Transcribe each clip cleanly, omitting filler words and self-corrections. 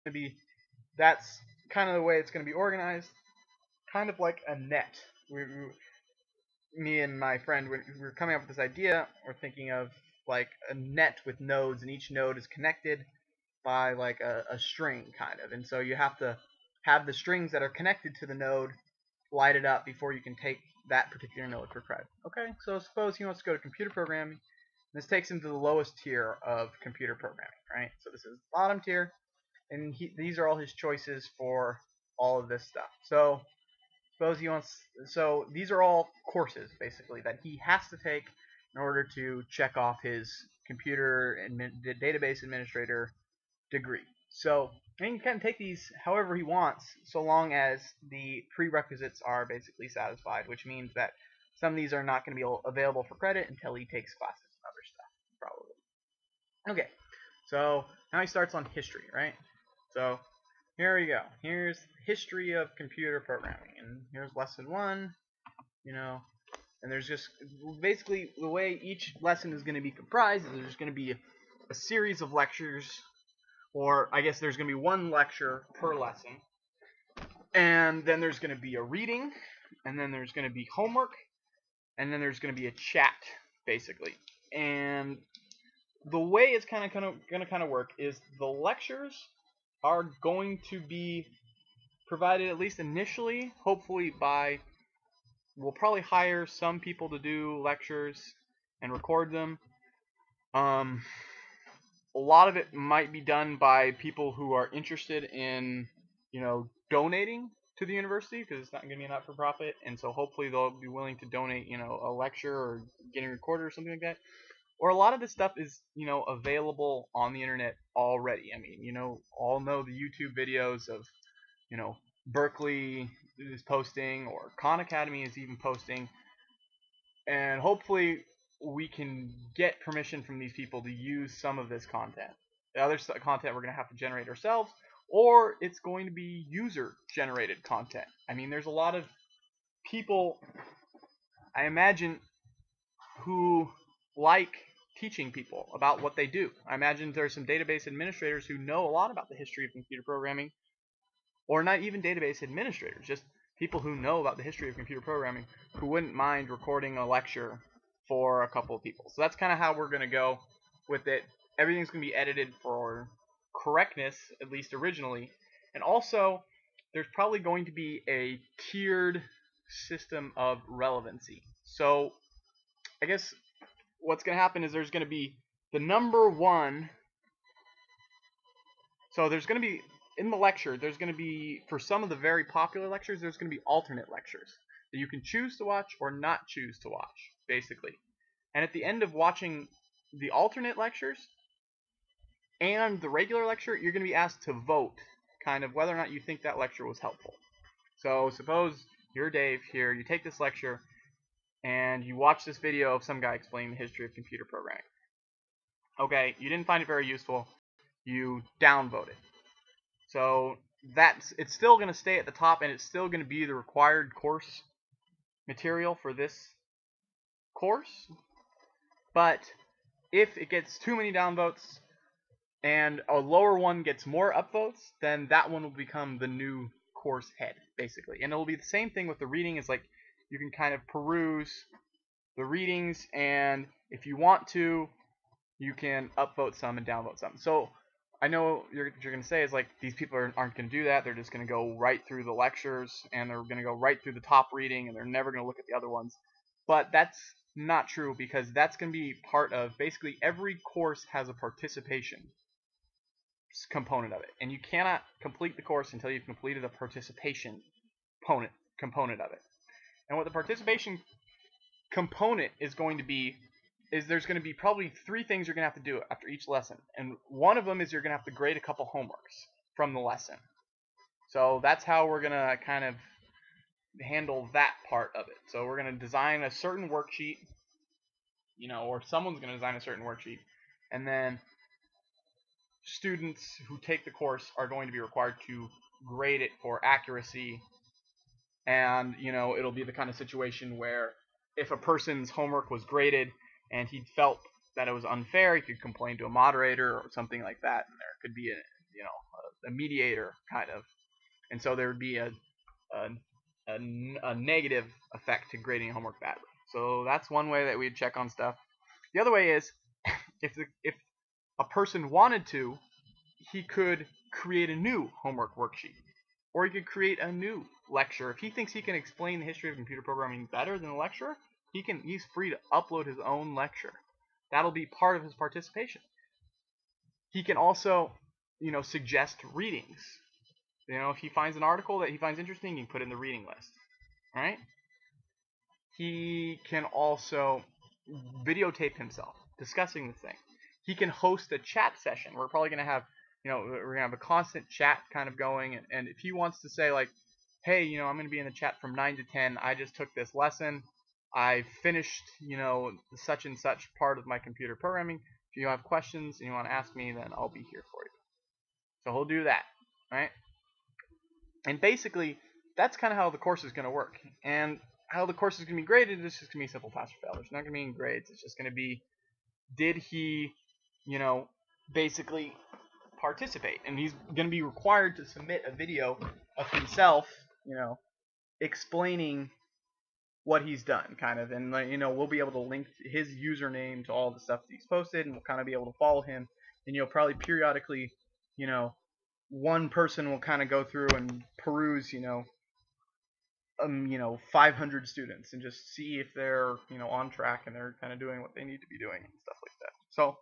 to be, that's kind of the way it's going to be organized, kind of like a net. Me and my friend, when we were coming up with this idea, we're thinking of like a net with nodes, and each node is connected by like a string kind of, and so you have to have the strings that are connected to the node lighted up before you can take that particular node for credit. Okay, so suppose he wants to go to computer programming. This takes him to the lowest tier of computer programming, right? So this is the bottom tier, and these are all his choices for all of this stuff. So suppose he wants, so these are all courses basically that he has to take in order to check off his computer and database administrator degree. So he can kind of take these however he wants, so long as the prerequisites are basically satisfied, which means that some of these are not going to be available for credit until he takes classes and other stuff, probably. Okay, so now he starts on history, right? So here we go. Here's history of computer programming, and here's lesson 1, and there's just basically the way each lesson is going to be comprised is there's going to be a series of lectures, or I guess there's going to be one lecture per lesson, and then there's going to be a reading, and then there's going to be homework, and then there's going to be a chat, basically. And the way it's going to work is the lectures are going to be provided, at least initially, hopefully by, we'll probably hire some people to do lectures and record them. A lot of it might be done by people who are interested in, donating to the university, because it's not going to be a not-for-profit, and so hopefully they'll be willing to donate, a lecture or getting recorded or something like that. Or a lot of this stuff is, available on the internet already. I mean, all know the YouTube videos of, Berkeley is posting, or Khan Academy is even posting, and hopefully we can get permission from these people to use some of this content. The other content we're going to have to generate ourselves, or it's going to be user-generated content. I mean, there's a lot of people, I imagine, who like teaching people about what they do. I imagine there's some database administrators who know a lot about the history of computer programming, or not even database administrators, just people who know about the history of computer programming who wouldn't mind recording a lecture for a couple of people. So that's kind of how we're going to go with it. Everything's going to be edited for correctness, at least originally. And also, there's probably going to be a tiered system of relevancy. So I guess what's going to happen is there's going to be the number one. So there's going to be, in the lecture, there's going to be, for some of the very popular lectures, there's going to be alternate lectures that you can choose to watch or not choose to watch, basically. And at the end of watching the alternate lectures and the regular lecture, you're going to be asked to vote kind of whether or not you think that lecture was helpful. So suppose you're Dave here, you take this lecture, and you watch this video of some guy explaining the history of computer programming. Okay, you didn't find it very useful, you downvote it. So it's still going to stay at the top, and it's still going to be the required course material for this course. But if it gets too many downvotes and a lower one gets more upvotes, then that one will become the new course head, basically. And it'll be the same thing with the reading. It's like you can kind of peruse the readings, and if you want to, you can upvote some and downvote some. So I know you're going to say is like these people aren't going to do that. They're just going to go right through the lectures, and they're going to go right through the top reading, and they're never going to look at the other ones. But that's not true, because that's going to be part of basically every course has a participation component of it, and you cannot complete the course until you've completed the participation component of it. And what the participation component is going to be is there's going to be probably 3 things you're going to have to do after each lesson. And one of them is you're going to have to grade a couple homeworks from the lesson. So that's how we're going to kind of handle that part of it. So we're going to design a certain worksheet, or someone's going to design a certain worksheet. And then students who take the course are going to be required to grade it for accuracy. And, it'll be the kind of situation where if a person's homework was graded and he felt that it was unfair, he could complain to a moderator or something like that, and there could be a a mediator kind of, and so there would be a negative effect to grading homework badly. So that's one way that we'd check on stuff. The other way is if a person wanted to, he could create a new homework worksheet, or he could create a new lecture. If he thinks he can explain the history of computer programming better than the lecturer, he's free to upload his own lecture. That'll be part of his participation. He can also, suggest readings. If he finds an article that he finds interesting, he can put it in the reading list. All right? He can also videotape himself discussing the thing. He can host a chat session. We're probably going to have, we're going to have a constant chat kind of going. And if he wants to say like, hey, I'm going to be in the chat from 9 to 10. I just took this lesson. I finished, such and such part of my computer programming. If you have questions and you want to ask me, then I'll be here for you. So he'll do that, right? And basically, that's kind of how the course is going to work. And how the course is going to be graded is just going to be simple pass or fail. There's not going to be any grades. It's just going to be, did he, basically participate? And he's going to be required to submit a video of himself, explaining what he's done, kind of. And, we'll be able to link his username to all the stuff that he's posted, and we'll kind of be able to follow him. And, probably periodically, one person will kind of go through and peruse, 500 students and just see if they're, on track and they're kind of doing what they need to be doing and stuff like that. So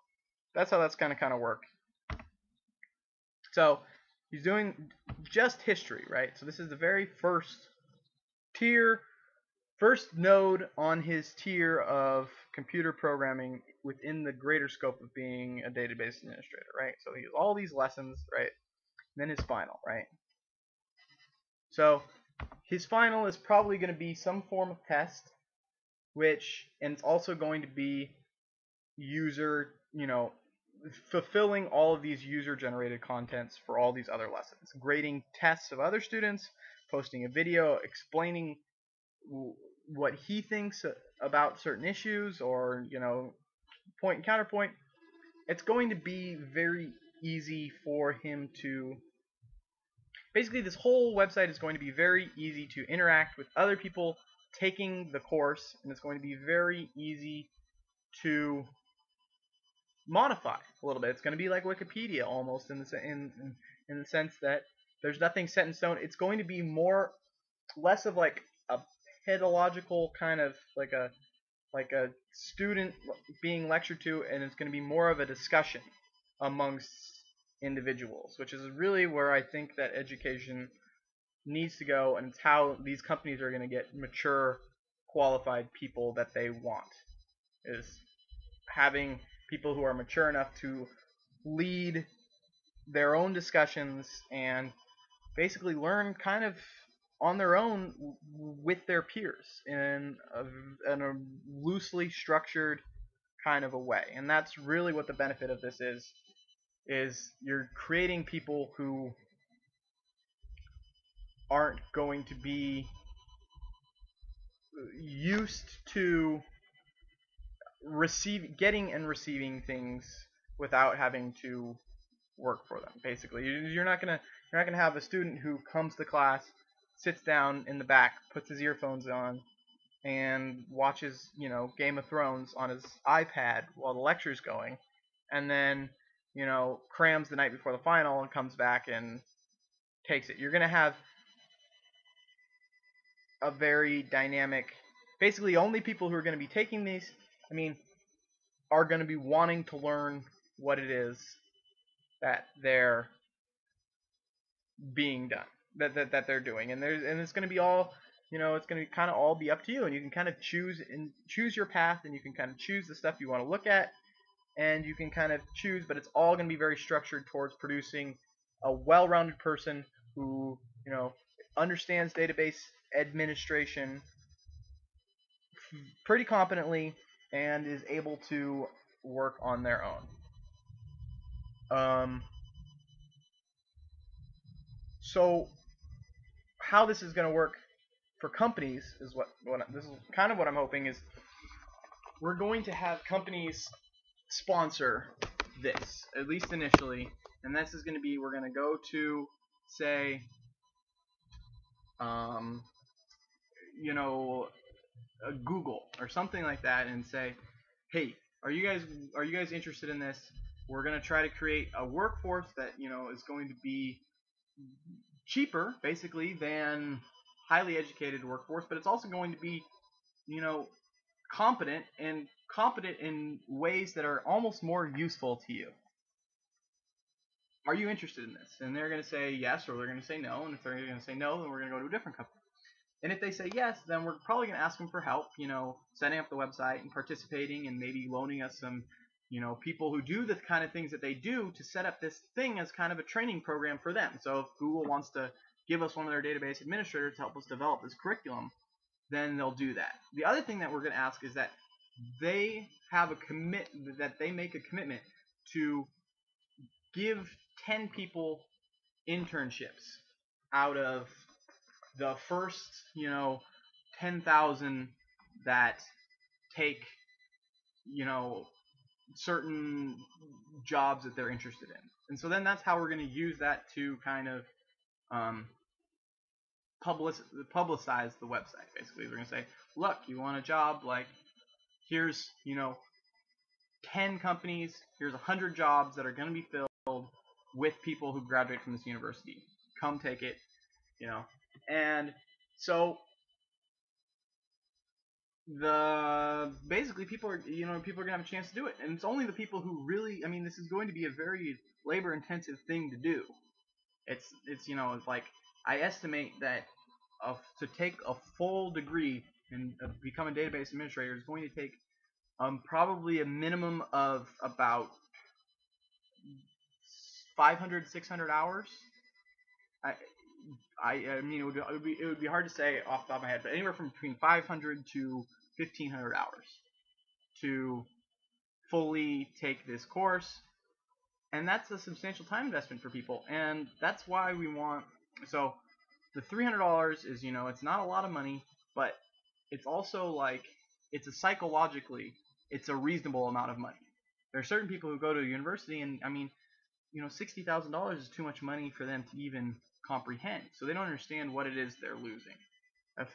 that's how that's kind of work. So he's doing just history, right? So this is the very first node on his tier of computer programming within the greater scope of being a database administrator, right? So he has all these lessons, right? And then his final, right? So his final is probably going to be some form of test, and it's also going to be user, fulfilling all of these user-generated contents for all these other lessons, grading tests of other students, posting a video explaining what he thinks about certain issues, or point and counterpoint. It's going to be very easy for him to. Basically, this whole website is going to be very easy to interact with other people taking the course, and it's going to be very easy to modify a little bit. It's going to be like Wikipedia almost in the sense that there's nothing set in stone. It's going to be less of like a pedagogical kind of like a student being lectured to, and it's going to be more of a discussion amongst individuals, which is really where I think that education needs to go, and it's how these companies are going to get mature, qualified people that they want, is having people who are mature enough to lead their own discussions and basically learn kind of on their own with their peers in a loosely structured kind of a way. And that's really what the benefit of this is you're creating people who aren't going to be used to getting and receiving things without having to work for them. Basically, you're not gonna have a student who comes to class, sits down in the back, puts his earphones on, and watches Game of Thrones on his iPad while the lecture's going, and then crams the night before the final and comes back and takes it. You're gonna have a very dynamic. Basically, only people who are going to be taking these, are going to be wanting to learn what it is that they're being done, that they're doing, and it's going to be all, it's going to kind of all be up to you, and you can kind of choose your path, and you can kind of choose the stuff you want to look at, and you can kind of choose, but it's all going to be very structured towards producing a well-rounded person who, understands database administration pretty competently and is able to work on their own. So how this is going to work for companies is this is kind of what I'm hoping is we're going to have companies sponsor this, at least initially, And this is going to be, we're going to go to, say, you know, Google or something like that, and say, hey, are you guys interested in this? We're going to try to create a workforce that, is going to be cheaper, basically, than highly educated workforce, but it's also going to be, competent in ways that are almost more useful to you. Are you interested in this? And they're going to say yes, or they're going to say no. And if they're going to say no, then we're going to go to a different company. And if they say yes, then we're probably going to ask them for help, setting up the website and participating and maybe loaning us some, people who do the kind of things that they do to set up this thing as kind of a training program for them. So if Google wants to give us one of their database administrators to help us develop this curriculum, then they'll do that. The other thing that we're going to ask is that they make a commitment to give 10 people internships out of the first, 10,000 that take, certain jobs that they're interested in. And so then that's how we're going to use that to kind of publicize the website. Basically, we're going to say, look, you want a job? Like, here's, 10 companies, here's 100 jobs that are going to be filled with people who graduate from this university. Come take it, And so basically people are gonna have a chance to do it, and it's only the people who really, this is going to be a very labor intensive thing to do. It's like, I estimate that to take a full degree and become a database administrator is going to take probably a minimum of about 500, 600 hours. I mean, it would be hard to say off the top of my head, but anywhere from between 500 to 1,500 hours to fully take this course, and that's a substantial time investment for people, and that's why we want. So the $300 is, it's not a lot of money, but it's also like it's a reasonable amount of money. There are certain people who go to a university, and $60,000 is too much money for them to even comprehend. So they don't understand what it is they're losing. If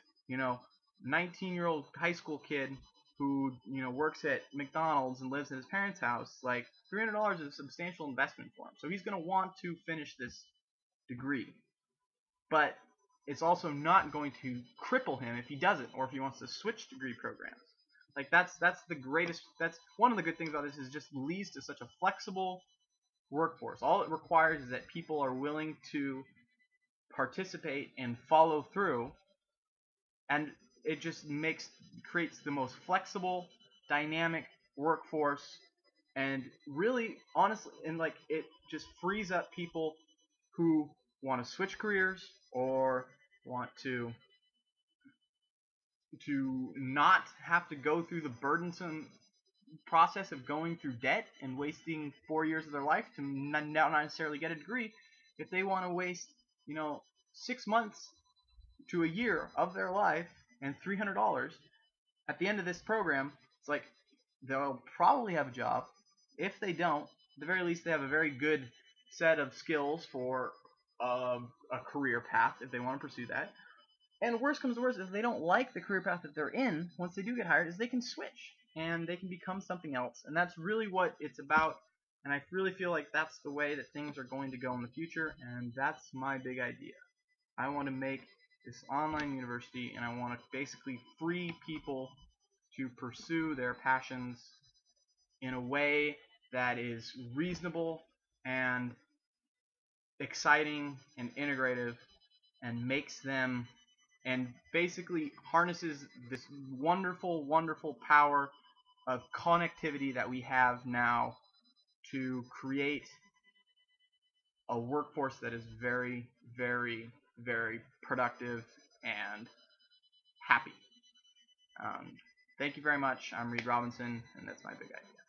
19-year-old high school kid who works at McDonald's and lives in his parents' house, like $300 is a substantial investment for him. So he's going to want to finish this degree, but it's also not going to cripple him if he doesn't, or if he wants to switch degree programs. Like that's one of the good things about this, is just leads to such a flexible workforce. All it requires is that people are willing to participate and follow through, and it just creates the most flexible, dynamic workforce, and really, honestly, and like it just frees up people who want to switch careers or want to not have to go through the burdensome process of going through debt and wasting 4 years of their life to not necessarily get a degree. If they want to waste 6 months to a year of their life and $300 at the end of this program, it's like they'll probably have a job. If they don't, at the very least, they have a very good set of skills for a career path if they want to pursue that. And worst comes to worst, if they don't like the career path that they're in, once they do get hired, is they can switch and they can become something else. And that's really what it's about. And I really feel like that's the way that things are going to go in the future. And that's my big idea. I want to make this online university, and I want to basically free people to pursue their passions in a way that is reasonable and exciting and integrative, and makes them, and basically harnesses this wonderful, wonderful power of connectivity that we have now to create a workforce that is very, very, very productive and happy. Thank you very much. I'm Reed Robinson, and that's my big idea.